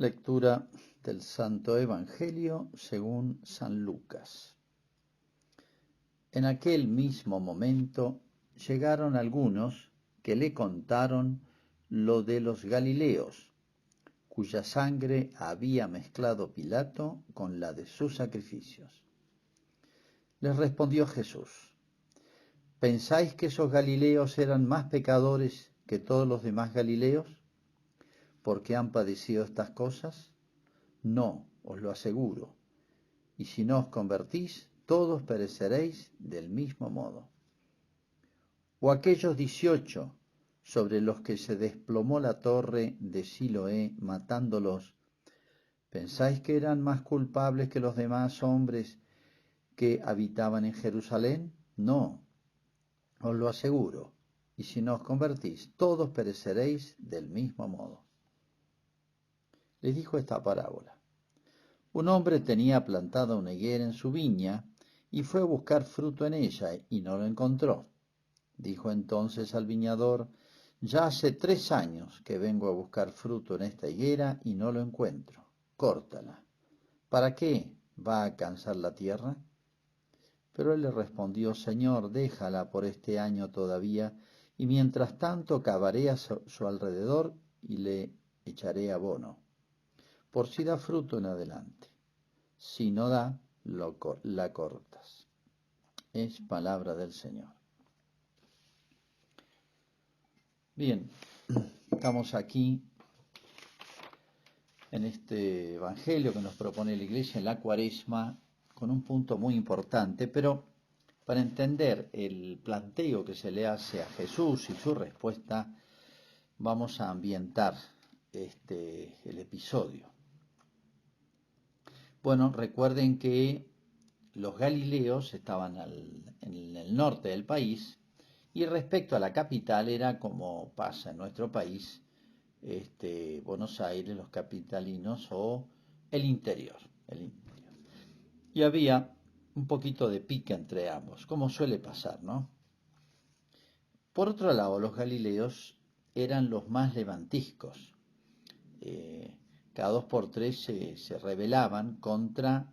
Lectura del Santo Evangelio según San Lucas. En aquel mismo momento llegaron algunos que le contaron lo de los Galileos, cuya sangre había mezclado Pilato con la de sus sacrificios. Les respondió Jesús: ¿Pensáis que esos Galileos eran más pecadores que todos los demás Galileos, porque han padecido estas cosas? No, os lo aseguro. Y si no os convertís, todos pereceréis del mismo modo. O aquellos 18 sobre los que se desplomó la torre de Siloé, matándolos, ¿pensáis que eran más culpables que los demás hombres que habitaban en Jerusalén? No, os lo aseguro. Y si no os convertís, todos pereceréis del mismo modo. Les dijo esta parábola. Un hombre tenía plantada una higuera en su viña y fue a buscar fruto en ella y no lo encontró. Dijo entonces al viñador: ya hace 3 años que vengo a buscar fruto en esta higuera y no lo encuentro. Córtala. ¿Para qué va a cansar la tierra? Pero él le respondió: Señor, déjala por este año todavía, y mientras tanto cavaré a su alrededor y le echaré abono, por si da fruto en adelante. Si no da, la cortas. Es palabra del Señor. Bien, estamos aquí en este evangelio que nos propone la Iglesia en la Cuaresma, con un punto muy importante, pero para entender el planteo que se le hace a Jesús y su respuesta, vamos a ambientar el episodio. Bueno, recuerden que los Galileos estaban en el norte del país, y respecto a la capital era como pasa en nuestro país, Buenos Aires, los capitalinos o el interior. Y había un poquito de pique entre ambos, como suele pasar, ¿no? Por otro lado, los Galileos eran los más levantiscos. Cada 2 por 3 se rebelaban contra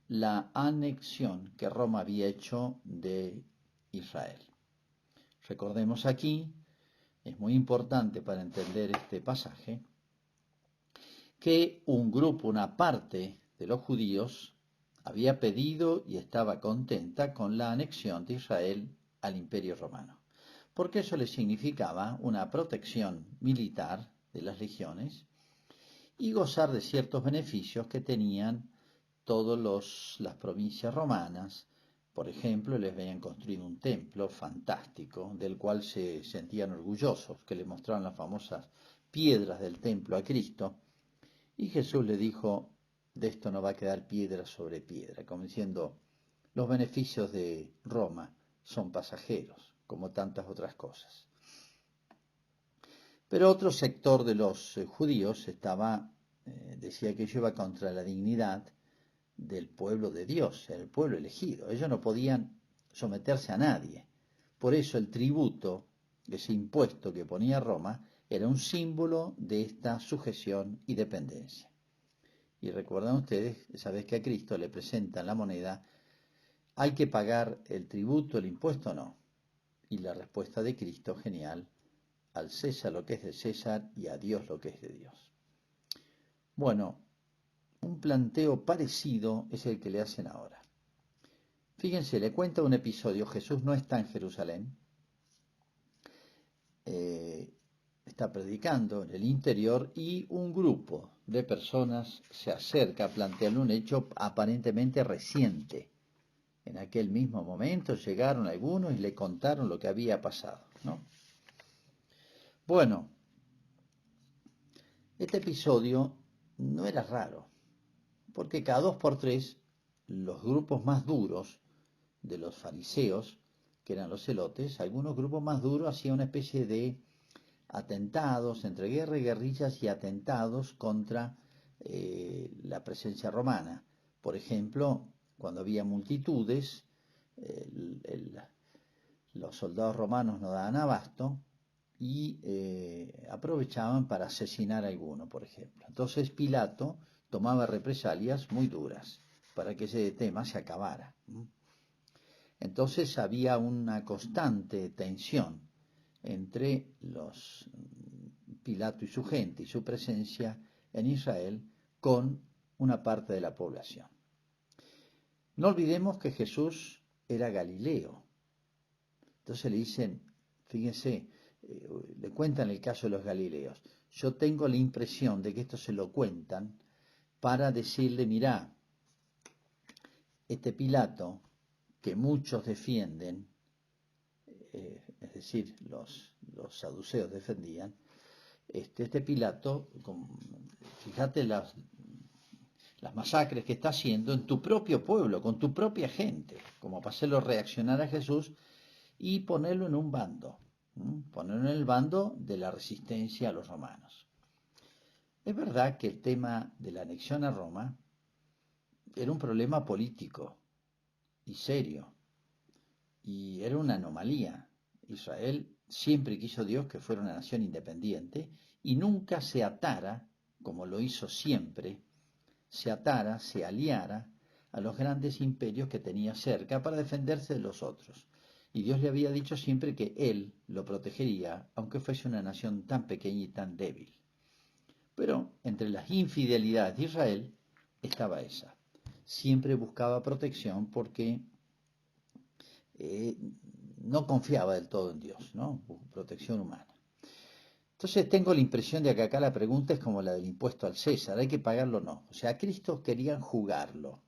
la anexión que Roma había hecho de Israel. Recordemos aquí, es muy importante para entender este pasaje, que un grupo, una parte de los judíos, había pedido y estaba contenta con la anexión de Israel al Imperio Romano, porque eso le significaba una protección militar de las legiones y gozar de ciertos beneficios que tenían todas las provincias romanas. Por ejemplo, les habían construido un templo fantástico, del cual se sentían orgullosos, que le mostraron las famosas piedras del templo a Cristo, y Jesús le dijo: de esto no va a quedar piedra sobre piedra, como diciendo, los beneficios de Roma son pasajeros, como tantas otras cosas. Pero otro sector de los judíos decía que ello iba contra la dignidad del pueblo de Dios, el pueblo elegido. Ellos no podían someterse a nadie. Por eso el tributo, ese impuesto que ponía Roma, era un símbolo de esta sujeción y dependencia. Y recuerdan ustedes, esa vez que a Cristo le presentan la moneda, ¿hay que pagar el tributo, el impuesto o no? Y la respuesta de Cristo, genial: al César lo que es de César y a Dios lo que es de Dios. Bueno, un planteo parecido es el que le hacen ahora. Fíjense, le cuenta un episodio. Jesús no está en Jerusalén, está predicando en el interior y un grupo de personas se acerca a plantearle un hecho aparentemente reciente. En aquel mismo momento llegaron algunos y le contaron lo que había pasado, ¿no? Bueno, este episodio no era raro, porque cada 2 por 3 los grupos más duros de los fariseos, que eran los celotes, algunos grupos más duros hacían una especie de atentados, entre guerra y guerrillas, y atentados contra la presencia romana. Por ejemplo, cuando había multitudes, los soldados romanos no daban abasto y aprovechaban para asesinar a alguno, por ejemplo. Entonces Pilato tomaba represalias muy duras para que ese tema se acabara. Entonces había una constante tensión entre los Pilato y su gente y su presencia en Israel con una parte de la población. No olvidemos que Jesús era Galileo. Entonces le dicen, fíjense, le cuentan el caso de los Galileos. Yo tengo la impresión de que esto se lo cuentan para decirle, mirá, este Pilato, que muchos defienden, es decir, los saduceos defendían, este Pilato, fíjate las masacres que está haciendo en tu propio pueblo, con tu propia gente, como para hacerlo reaccionar a Jesús y ponerlo en un bando, ponerlo en el bando de la resistencia a los romanos. Es verdad que el tema de la anexión a Roma era un problema político y serio, y era una anomalía. Israel siempre quiso Dios que fuera una nación independiente y nunca se atara, como lo hizo siempre, se aliara a los grandes imperios que tenía cerca para defenderse de los otros. Y Dios le había dicho siempre que Él lo protegería, aunque fuese una nación tan pequeña y tan débil. Pero entre las infidelidades de Israel estaba esa. Siempre buscaba protección porque no confiaba del todo en Dios, ¿no? Protección humana. Entonces tengo la impresión de que acá la pregunta es como la del impuesto al César, ¿hay que pagarlo o no? O sea, a Cristo querían jugarlo,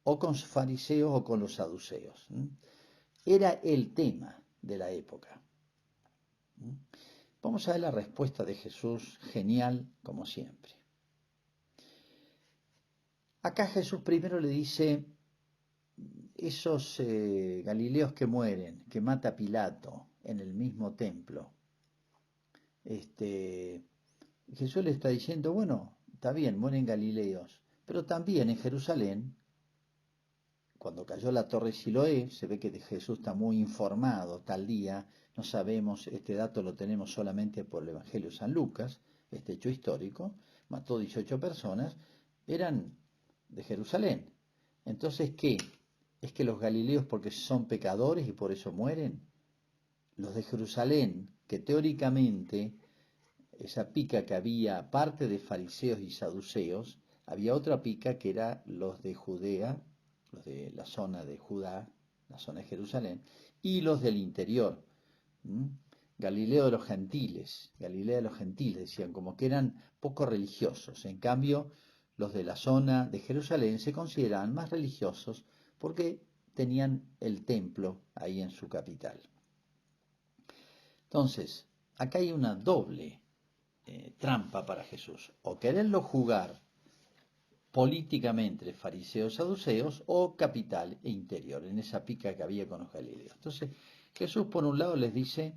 o con los fariseos o con los saduceos. Era el tema de la época. Vamos a ver la respuesta de Jesús, genial como siempre. Acá Jesús primero le dice, esos galileos que mueren, que mata Pilato en el mismo templo, Jesús le está diciendo, bueno, está bien, mueren galileos, pero también en Jerusalén, cuando cayó la torre Siloé, se ve que Jesús está muy informado tal día, no sabemos, este dato lo tenemos solamente por el Evangelio de San Lucas, este hecho histórico, mató 18 personas, eran de Jerusalén. Entonces, ¿qué? ¿Es que los galileos porque son pecadores y por eso mueren? Los de Jerusalén, que teóricamente esa pica que había, aparte de fariseos y saduceos, había otra pica que era los de Judea, los de la zona de Judá, la zona de Jerusalén, y los del interior. Galilea de los gentiles, decían, como que eran poco religiosos. En cambio, los de la zona de Jerusalén se consideraban más religiosos porque tenían el templo ahí en su capital. Entonces, acá hay una doble trampa para Jesús, o quererlo jugar políticamente fariseos saduceos o capital e interior, en esa pica que había con los galileos. Entonces Jesús por un lado les dice,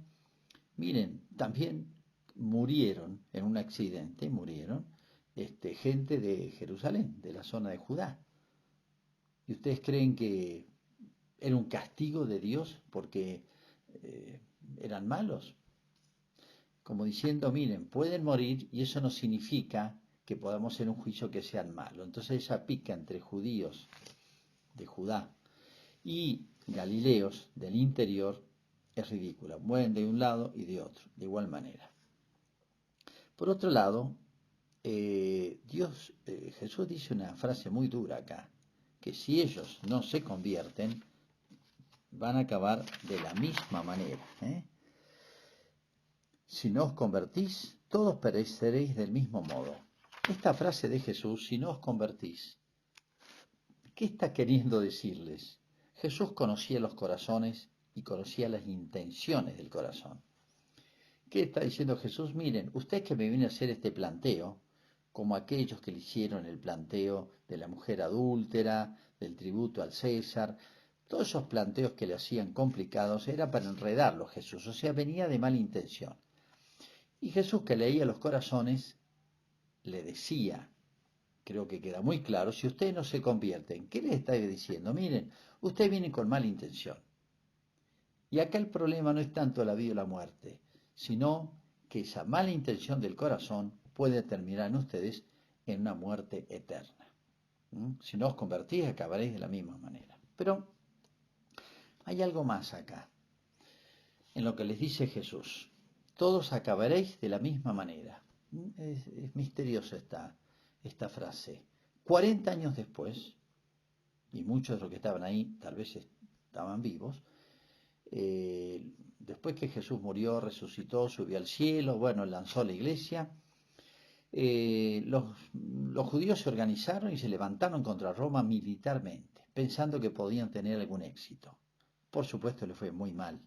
miren, también murieron en un accidente, gente de Jerusalén, de la zona de Judá. ¿Y ustedes creen que era un castigo de Dios porque eran malos? Como diciendo, miren, pueden morir y eso no significa que podamos hacer un juicio que sean malos. Entonces esa pica entre judíos de Judá y galileos del interior es ridícula. Mueren de un lado y de otro, de igual manera. Por otro lado, Jesús dice una frase muy dura acá, que si ellos no se convierten, van a acabar de la misma manera. Si no os convertís, todos pereceréis del mismo modo. Esta frase de Jesús, si no os convertís, ¿qué está queriendo decirles? Jesús conocía los corazones y conocía las intenciones del corazón. ¿Qué está diciendo Jesús? Miren, ustedes que me vienen a hacer este planteo, como aquellos que le hicieron el planteo de la mujer adúltera, del tributo al César, todos esos planteos que le hacían complicados era para enredarlo Jesús, o sea, venía de mala intención. Y Jesús, que leía los corazones, le decía, creo que queda muy claro, si ustedes no se convierten, ¿qué les está diciendo? Miren, ustedes vienen con mala intención. Y acá el problema no es tanto la vida o la muerte, sino que esa mala intención del corazón puede terminar en ustedes en una muerte eterna. Si no os convertís, acabaréis de la misma manera. Pero hay algo más acá, en lo que les dice Jesús. Todos acabaréis de la misma manera. Es misteriosa esta frase. 40 años después, y muchos de los que estaban ahí tal vez estaban vivos, después que Jesús murió, resucitó, subió al cielo, bueno, lanzó la iglesia, los judíos se organizaron y se levantaron contra Roma militarmente, pensando que podían tener algún éxito. Por supuesto, le fue muy mal.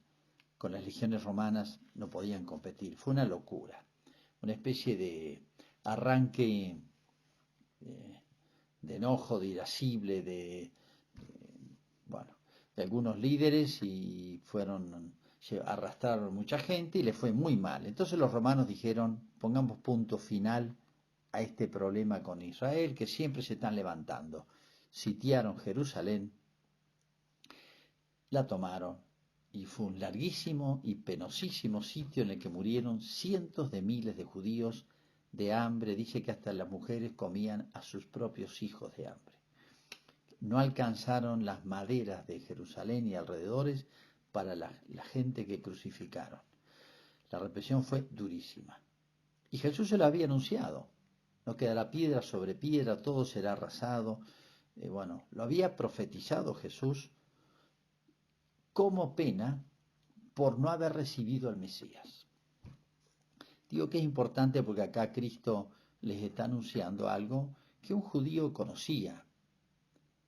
Con las legiones romanas no podían competir. Fue una locura, una especie de arranque de enojo, de irascible, bueno, de algunos líderes, y arrastraron mucha gente y le fue muy mal. Entonces los romanos dijeron, pongamos punto final a este problema con Israel, que siempre se están levantando. Sitiaron Jerusalén, la tomaron, y fue un larguísimo y penosísimo sitio en el que murieron cientos de miles de judíos de hambre. Dice que hasta las mujeres comían a sus propios hijos de hambre. No alcanzaron las maderas de Jerusalén y alrededores para la gente que crucificaron. La represión fue durísima. Y Jesús se lo había anunciado. No quedará piedra sobre piedra, todo será arrasado. Bueno, lo había profetizado Jesús como pena por no haber recibido al Mesías. Digo que es importante porque acá Cristo les está anunciando algo que un judío conocía.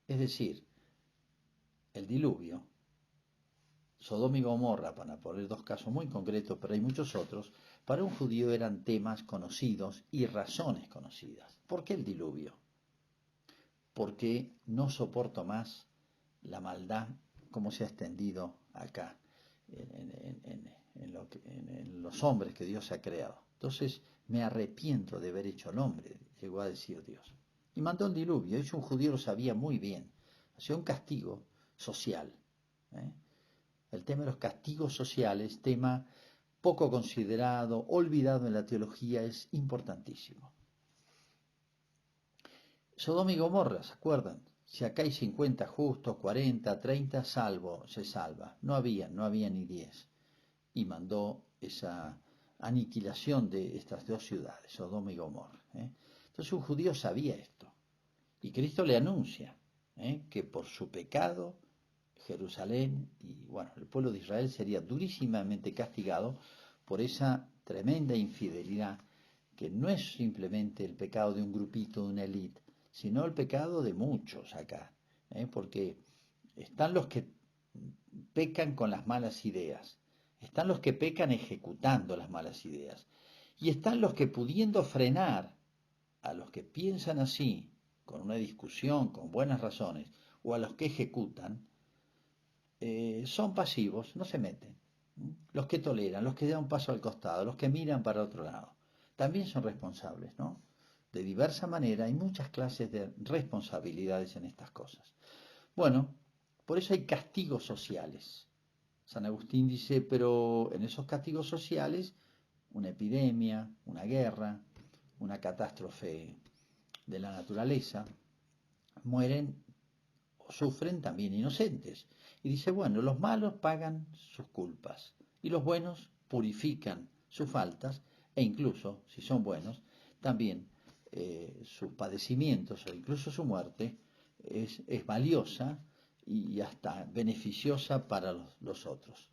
Es decir, el diluvio, Sodoma y Gomorra, para poner dos casos muy concretos, pero hay muchos otros, para un judío eran temas conocidos y razones conocidas. ¿Por qué el diluvio? Porque no soporto más la maldad como se ha extendido acá en los hombres que Dios ha creado. Entonces me arrepiento de haber hecho el hombre, llegó a decir Dios. Y mandó el diluvio. Eso un judío lo sabía muy bien. Hacía un castigo social. El tema de los castigos sociales, tema poco considerado, olvidado en la teología, es importantísimo. Sodoma y Gomorra, ¿se acuerdan? Si acá hay 50 justos, 40, 30, se salva. No había ni 10. Y mandó esa aniquilación de estas dos ciudades, Sodoma y Gomorra. Entonces un judío sabía esto. Y Cristo le anuncia que por su pecado Jerusalén y bueno, el pueblo de Israel sería durísimamente castigado por esa tremenda infidelidad, que no es simplemente el pecado de un grupito, de una élite, sino el pecado de muchos acá, porque están los que pecan con las malas ideas, están los que pecan ejecutando las malas ideas, y están los que, pudiendo frenar a los que piensan así, con una discusión, con buenas razones, o a los que ejecutan, son pasivos, no se meten. Los que toleran, los que dan un paso al costado, los que miran para otro lado, también son responsables, ¿no? De diversa manera hay muchas clases de responsabilidades en estas cosas. Bueno, por eso hay castigos sociales. San Agustín dice, pero en esos castigos sociales, una epidemia, una guerra, una catástrofe de la naturaleza, mueren o sufren también inocentes. Y dice, bueno, los malos pagan sus culpas y los buenos purifican sus faltas, e incluso, si son buenos, también sus padecimientos o incluso su muerte es valiosa y hasta beneficiosa para los otros.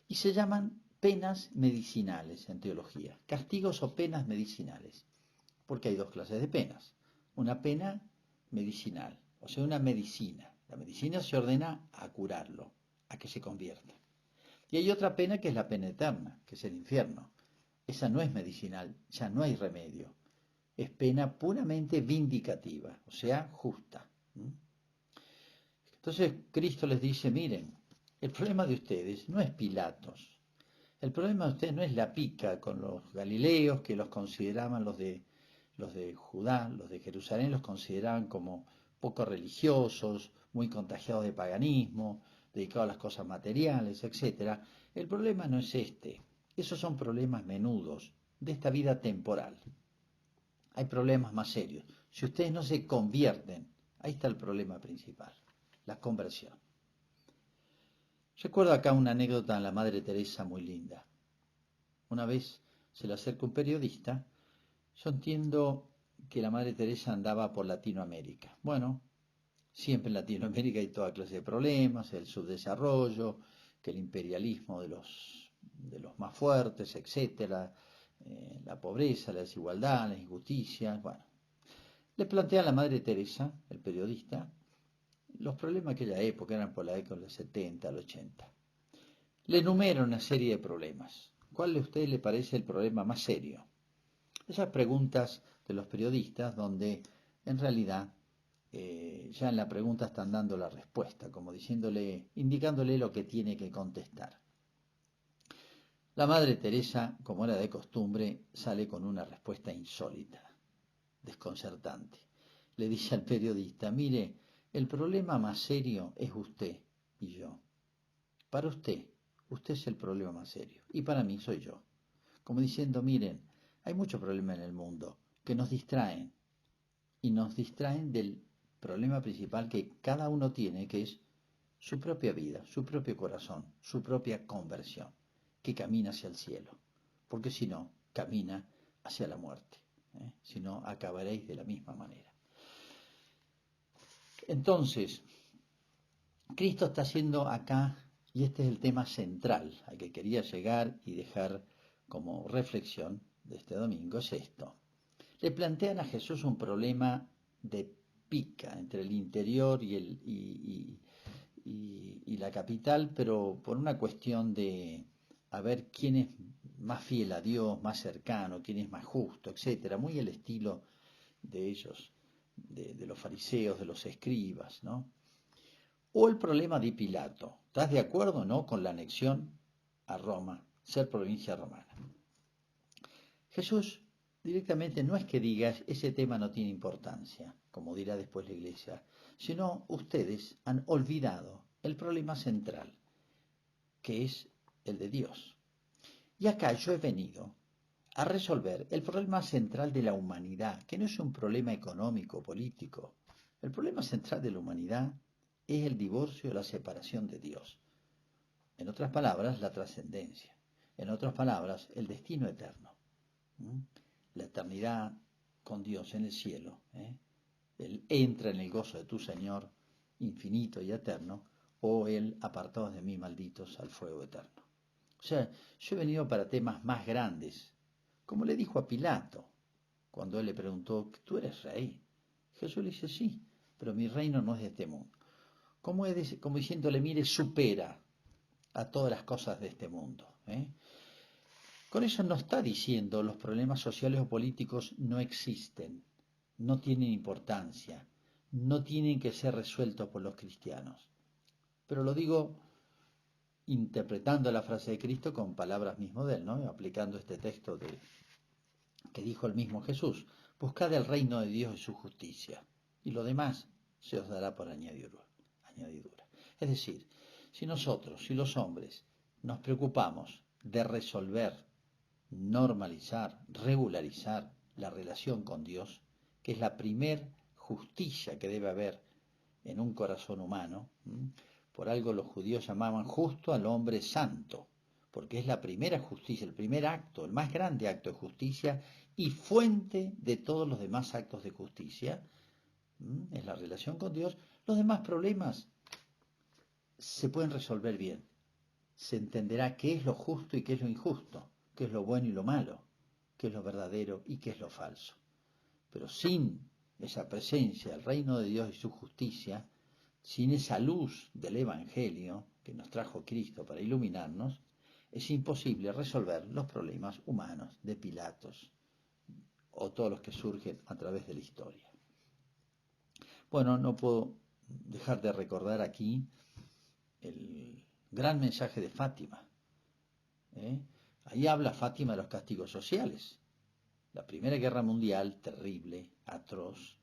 Y se llaman penas medicinales en teología, castigos o penas medicinales, porque hay dos clases de penas. Una pena medicinal, o sea, una medicina. La medicina se ordena a curarlo, a que se convierta. Y hay otra pena que es la pena eterna, que es el infierno. Esa no es medicinal, ya no hay remedio. Es pena puramente vindicativa, o sea, justa. Entonces Cristo les dice, miren, el problema de ustedes no es Pilatos. El problema de ustedes no es la pica con los galileos, que los consideraban los de Judá, los de Jerusalén, los consideraban como poco religiosos, muy contagiados de paganismo, dedicados a las cosas materiales, etc. El problema no es este. Esos son problemas menudos. de esta vida temporal. Hay problemas más serios. Si ustedes no se convierten, ahí está el problema principal, la conversión. Recuerdo acá una anécdota de la Madre Teresa muy linda. Una vez se le acerca un periodista. Yo entiendo que la Madre Teresa andaba por Latinoamérica. Bueno, siempre en Latinoamérica hay toda clase de problemas, el subdesarrollo, que el imperialismo de los más fuertes, etcétera, la pobreza, la desigualdad, la injusticia. Bueno, le plantea a la Madre Teresa, el periodista, los problemas de aquella época, eran por la década del 70, al 80. Le enumera una serie de problemas. ¿Cuál de ustedes le parece el problema más serio? Esas preguntas de los periodistas donde en realidad ya en la pregunta están dando la respuesta, como diciéndole, indicándole lo que tiene que contestar. La Madre Teresa, como era de costumbre, sale con una respuesta insólita, desconcertante. Le dice al periodista, mire, el problema más serio es usted y yo. Para usted es el problema más serio, y para mí soy yo. Como diciendo, miren, hay muchos problemas en el mundo que nos distraen, y nos distraen del problema principal que cada uno tiene, que es su propia vida, su propio corazón, su propia conversión, que camina hacia el cielo. Porque si no, camina hacia la muerte. Si no, acabaréis de la misma manera. Entonces, Cristo está haciendo acá, y este es el tema central al que quería llegar y dejar como reflexión de este domingo, es esto. Le plantean a Jesús un problema de pica entre el interior y la capital, pero por una cuestión de a ver quién es más fiel a Dios, más cercano, quién es más justo, etcétera, muy el estilo de ellos, de los fariseos, de los escribas, ¿no? O el problema de Pilato. ¿Estás de acuerdo, no, con la anexión a Roma, ser provincia romana? Jesús directamente no es que digas ese tema no tiene importancia, como dirá después la iglesia, sino ustedes han olvidado el problema central, que es el de Dios. Y acá yo he venido a resolver el problema central de la humanidad, que no es un problema económico o político. El problema central de la humanidad es el divorcio, la separación de Dios. En otras palabras, la trascendencia. En otras palabras, el destino eterno. La eternidad con Dios en el cielo. Él entra en el gozo de tu Señor, infinito y eterno, o Él apartados de mí, malditos, al fuego eterno. O sea, yo he venido para temas más grandes, como le dijo a Pilato, cuando él le preguntó, ¿tú eres rey? Jesús le dice, sí, pero mi reino no es de este mundo. Como diciéndole, mire, supera a todas las cosas de este mundo. Con eso no está diciendo los problemas sociales o políticos no existen, no tienen importancia, no tienen que ser resueltos por los cristianos. Pero lo digo interpretando la frase de Cristo con palabras mismo de él, ¿no? Aplicando este texto que dijo el mismo Jesús, buscad el reino de Dios y su justicia, y lo demás se os dará por añadidura. Es decir, si nosotros, si los hombres, nos preocupamos de resolver, normalizar, regularizar la relación con Dios, que es la primer justicia que debe haber en un corazón humano. Por algo los judíos llamaban justo al hombre santo, porque es la primera justicia, el primer acto, el más grande acto de justicia y fuente de todos los demás actos de justicia. Es la relación con Dios. Los demás problemas se pueden resolver bien. Se entenderá qué es lo justo y qué es lo injusto, qué es lo bueno y lo malo, qué es lo verdadero y qué es lo falso. Pero sin esa presencia del reino de Dios y su justicia, sin esa luz del Evangelio que nos trajo Cristo para iluminarnos, es imposible resolver los problemas humanos de Pilatos o todos los que surgen a través de la historia. Bueno, no puedo dejar de recordar aquí el gran mensaje de Fátima. Ahí habla Fátima de los castigos sociales. La Primera Guerra Mundial, terrible, atroz,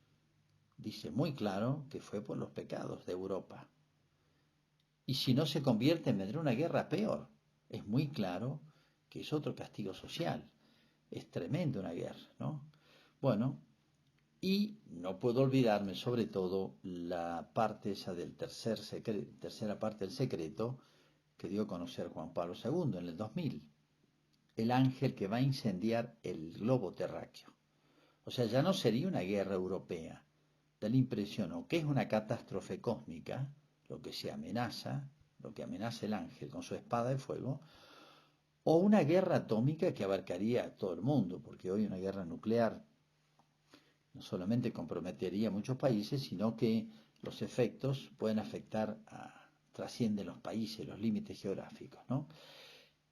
dice muy claro que fue por los pecados de Europa. Y si no se convierte, vendrá una guerra peor. Es muy claro que es otro castigo social. Es tremenda una guerra, ¿no? Bueno, y no puedo olvidarme sobre todo la parte esa del tercera parte del secreto que dio a conocer Juan Pablo II en el 2000. El ángel que va a incendiar el globo terráqueo. O sea, ya no sería una guerra europea. Da la impresión o que es una catástrofe cósmica, lo que se amenaza, lo que amenaza el ángel con su espada de fuego, o una guerra atómica que abarcaría a todo el mundo, porque hoy una guerra nuclear no solamente comprometería a muchos países, sino que los efectos pueden afectar trascienden los países, los límites geográficos, ¿no?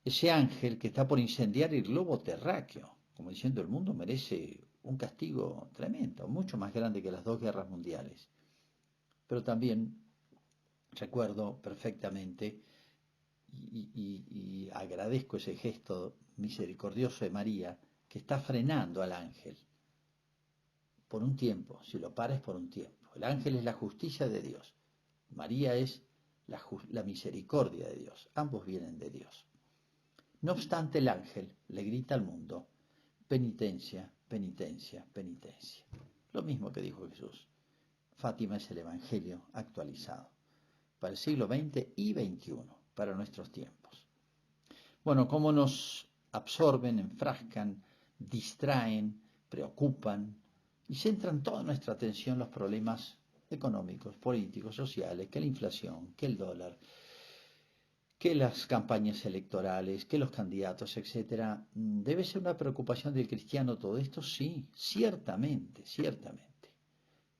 Ese ángel que está por incendiar el globo terráqueo, como diciendo el mundo merece un castigo tremendo, mucho más grande que las dos guerras mundiales. Pero también recuerdo perfectamente y agradezco ese gesto misericordioso de María, que está frenando al ángel por un tiempo, si lo para es por un tiempo. El ángel es la justicia de Dios, María es la misericordia de Dios, ambos vienen de Dios. No obstante, el ángel le grita al mundo, penitencia, penitencia, penitencia. Lo mismo que dijo Jesús. Fátima es el Evangelio actualizado para el siglo XX y XXI, para nuestros tiempos. Bueno, cómo nos absorben, enfrascan, distraen, preocupan y centran toda nuestra atención en los problemas económicos, políticos, sociales, que la inflación, que el dólar, que las campañas electorales, que los candidatos, etcétera. ¿Debe ser una preocupación del cristiano todo esto? Sí, ciertamente, ciertamente.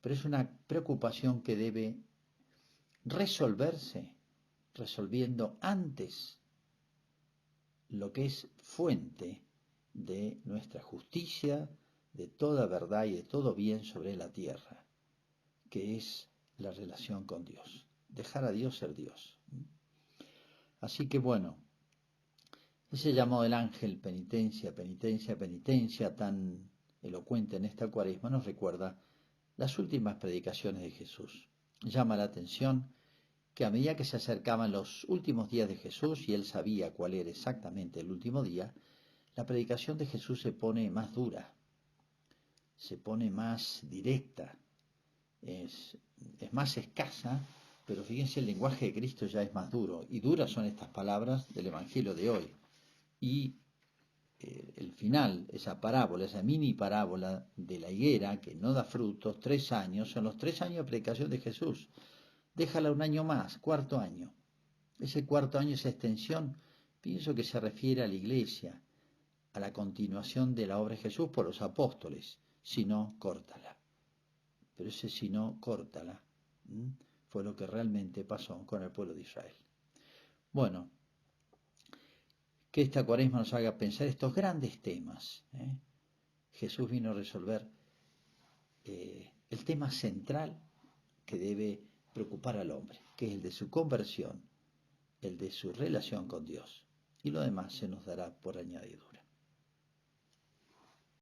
Pero es una preocupación que debe resolverse, resolviendo antes lo que es fuente de nuestra justicia, de toda verdad y de todo bien sobre la tierra, que es la relación con Dios. Dejar a Dios ser Dios. Así que bueno, ese llamado del ángel, penitencia, penitencia, penitencia, tan elocuente en esta cuaresma, nos recuerda las últimas predicaciones de Jesús. Llama la atención que a medida que se acercaban los últimos días de Jesús y él sabía cuál era exactamente el último día, la predicación de Jesús se pone más dura, se pone más directa, es más escasa, pero fíjense, el lenguaje de Cristo ya es más duro, y duras son estas palabras del Evangelio de hoy. Y el final, esa parábola, esa mini parábola de la higuera que no da frutos, 3 años, son los 3 años de predicación de Jesús. Déjala un año más, cuarto año. Ese cuarto año, esa extensión, pienso que se refiere a la iglesia, a la continuación de la obra de Jesús por los apóstoles. Si no, córtala. Pero ese si no, córtala, fue lo que realmente pasó con el pueblo de Israel. Bueno, que esta cuaresma nos haga pensar estos grandes temas. Jesús vino a resolver el tema central que debe preocupar al hombre, que es el de su conversión, el de su relación con Dios. Y lo demás se nos dará por añadidura.